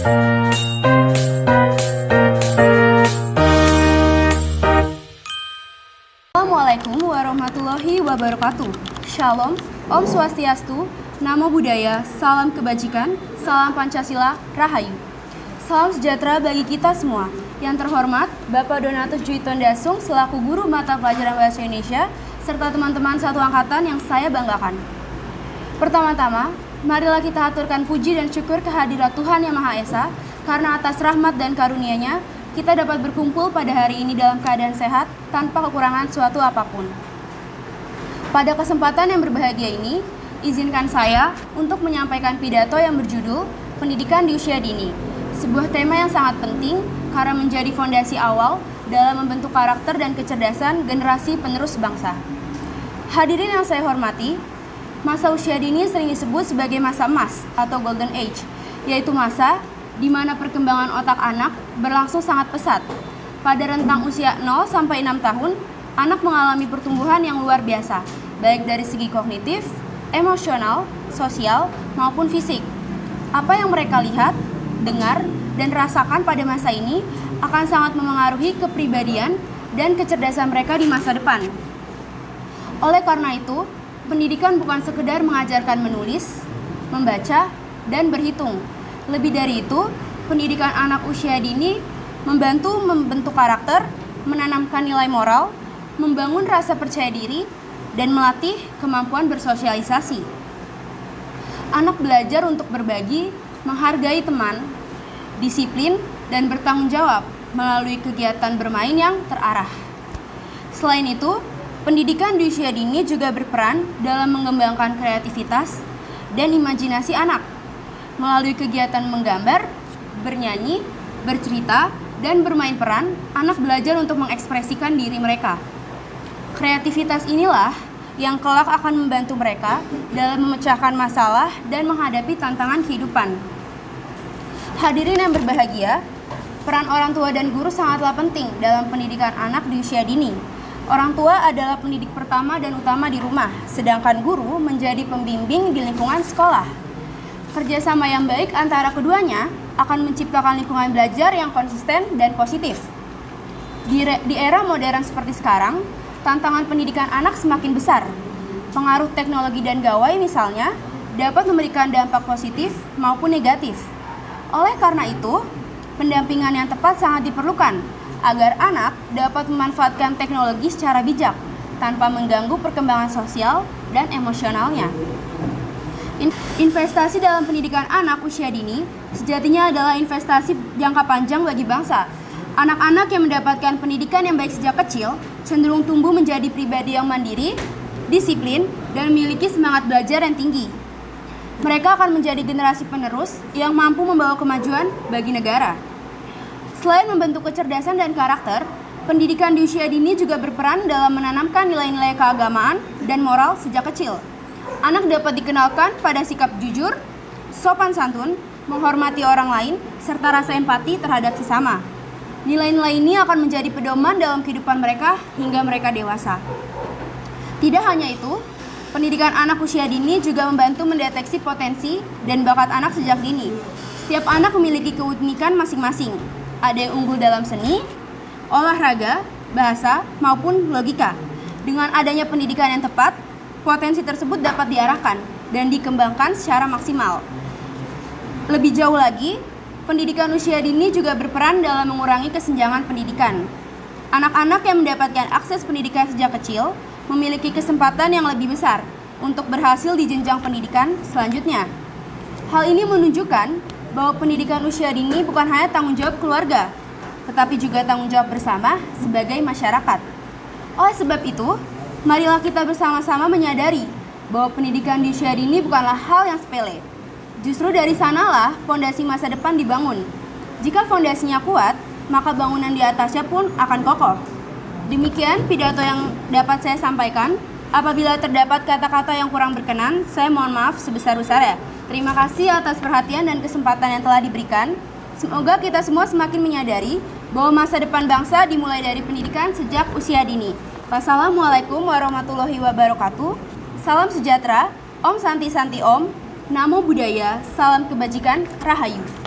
Assalamualaikum warahmatullahi wabarakatuh. Shalom, Om Swastiastu, Namo Buddhaya, salam kebajikan, salam Pancasila, Rahayu. Salam sejahtera bagi kita semua. Yang terhormat, Bapak Donatus Juiton Dasung selaku guru mata pelajaran Bahasa Indonesia, serta teman-teman satu angkatan yang saya banggakan. Pertama-tama, marilah kita aturkan puji dan syukur kehadirat Tuhan Yang Maha Esa, karena atas rahmat dan karunia-Nya, kita dapat berkumpul pada hari ini dalam keadaan sehat, tanpa kekurangan suatu apapun. Pada kesempatan yang berbahagia ini, izinkan saya untuk menyampaikan pidato yang berjudul Pendidikan di Usia Dini, sebuah tema yang sangat penting karena menjadi fondasi awal dalam membentuk karakter dan kecerdasan generasi penerus bangsa. Hadirin yang saya hormati, masa usia dini sering disebut sebagai masa emas atau golden age, yaitu masa di mana perkembangan otak anak berlangsung sangat pesat. Pada rentang usia 0 sampai 6 tahun, anak mengalami pertumbuhan yang luar biasa, baik dari segi kognitif, emosional, sosial, maupun fisik. Apa yang mereka lihat, dengar, dan rasakan pada masa ini akan sangat memengaruhi kepribadian dan kecerdasan mereka di masa depan. Oleh karena itu, pendidikan bukan sekedar mengajarkan menulis, membaca, dan berhitung. Lebih dari itu, pendidikan anak usia dini membantu membentuk karakter, menanamkan nilai moral, membangun rasa percaya diri, dan melatih kemampuan bersosialisasi. Anak belajar untuk berbagi, menghargai teman, disiplin, dan bertanggung jawab melalui kegiatan bermain yang terarah. Selain itu, pendidikan di usia dini juga berperan dalam mengembangkan kreativitas dan imajinasi anak. Melalui kegiatan menggambar, bernyanyi, bercerita, dan bermain peran, anak belajar untuk mengekspresikan diri mereka. Kreativitas inilah yang kelak akan membantu mereka dalam memecahkan masalah dan menghadapi tantangan kehidupan. Hadirin yang berbahagia, peran orang tua dan guru sangatlah penting dalam pendidikan anak di usia dini. Orang tua adalah pendidik pertama dan utama di rumah, sedangkan guru menjadi pembimbing di lingkungan sekolah. Kerjasama yang baik antara keduanya akan menciptakan lingkungan belajar yang konsisten dan positif. Di era modern seperti sekarang, tantangan pendidikan anak semakin besar. Pengaruh teknologi dan gawai misalnya dapat memberikan dampak positif maupun negatif. Oleh karena itu, pendampingan yang tepat sangat diperlukan agar anak dapat memanfaatkan teknologi secara bijak tanpa mengganggu perkembangan sosial dan emosionalnya. Investasi dalam pendidikan anak usia dini sejatinya adalah investasi jangka panjang bagi bangsa. Anak-anak yang mendapatkan pendidikan yang baik sejak kecil cenderung tumbuh menjadi pribadi yang mandiri, disiplin, dan memiliki semangat belajar yang tinggi. Mereka akan menjadi generasi penerus yang mampu membawa kemajuan bagi negara. Selain membentuk kecerdasan dan karakter, pendidikan di usia dini juga berperan dalam menanamkan nilai-nilai keagamaan dan moral sejak kecil. Anak dapat dikenalkan pada sikap jujur, sopan santun, menghormati orang lain, serta rasa empati terhadap sesama. Nilai-nilai ini akan menjadi pedoman dalam kehidupan mereka hingga mereka dewasa. Tidak hanya itu, pendidikan anak usia dini juga membantu mendeteksi potensi dan bakat anak sejak dini. Setiap anak memiliki keunikan masing-masing. Ada yang unggul dalam seni, olahraga, bahasa, maupun logika. Dengan adanya pendidikan yang tepat, potensi tersebut dapat diarahkan dan dikembangkan secara maksimal. Lebih jauh lagi, pendidikan usia dini juga berperan dalam mengurangi kesenjangan pendidikan. Anak-anak yang mendapatkan akses pendidikan sejak kecil memiliki kesempatan yang lebih besar untuk berhasil di jenjang pendidikan selanjutnya. Hal ini menunjukkan bahwa pendidikan usia dini bukan hanya tanggung jawab keluarga, tetapi juga tanggung jawab bersama sebagai masyarakat. Oleh sebab itu, marilah kita bersama-sama menyadari bahwa pendidikan di usia dini bukanlah hal yang sepele. Justru dari sanalah fondasi masa depan dibangun. Jika fondasinya kuat, maka bangunan di atasnya pun akan kokoh. Demikian pidato yang dapat saya sampaikan. Apabila terdapat kata-kata yang kurang berkenan, saya mohon maaf sebesar-besarnya. Terima kasih atas perhatian dan kesempatan yang telah diberikan. Semoga kita semua semakin menyadari bahwa masa depan bangsa dimulai dari pendidikan sejak usia dini. Wassalamualaikum warahmatullahi wabarakatuh. Salam sejahtera, Om Santi Santi Om, Namo Buddhaya, salam kebajikan, Rahayu.